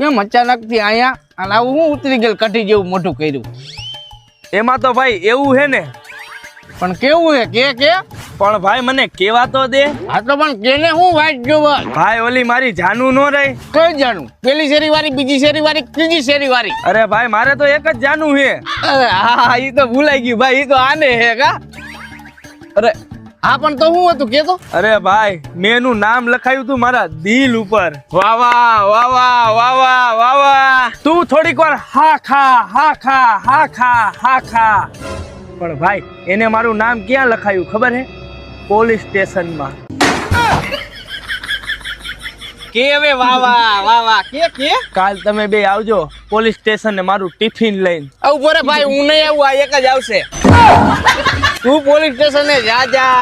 કેમ અચાનક થી આયા અને આવું હું ઉતરી ગયેલ કઠી જેવું મોટું કર્યું? એમાં તો ભાઈ એવું હે ને, પણ કેવું હે કે પણ ભાઈ મને કેવા તો દે. આ તો પણ કેને હું વાંચ જો ભાઈ ઓલી મારી જાનું નો રહી. કઈ જાણું? પેલી શેરી વાળી, બીજી શેરી વાળી, ત્રીજી શેરી વાળી? અરે ભાઈ મારે તો એક જ જાનું હે. અરે હા, ઈ તો ભૂલાઈ ગયું ભાઈ, ઈ તો આને હે કા. અરે હા, પણ તો હું હતું કે તો? અરે ભાઈ મેં એનું નામ લખાયું તું મારા દિલ ઉપર. વાહ વાહ વાહ વાહ વાહ વાહ વાહ વાહ. તું થોડીક વાર હા ખા હા ખા હા ખા હા ખા. પણ ભાઈ એને મારું નામ ક્યાં લખાયું ખબર હે? પોલીસ સ્ટેશનમાં. કે હવે વાહ વાહ વાહ વાહ. કે કાલ તમે બે આવજો પોલીસ સ્ટેશન ને મારું ટિફિન લઈને. આવું બોરે ભાઈ, હું નહીં આવું, આ એક જ આવશે. તું પોલીસ સ્ટેશને જા.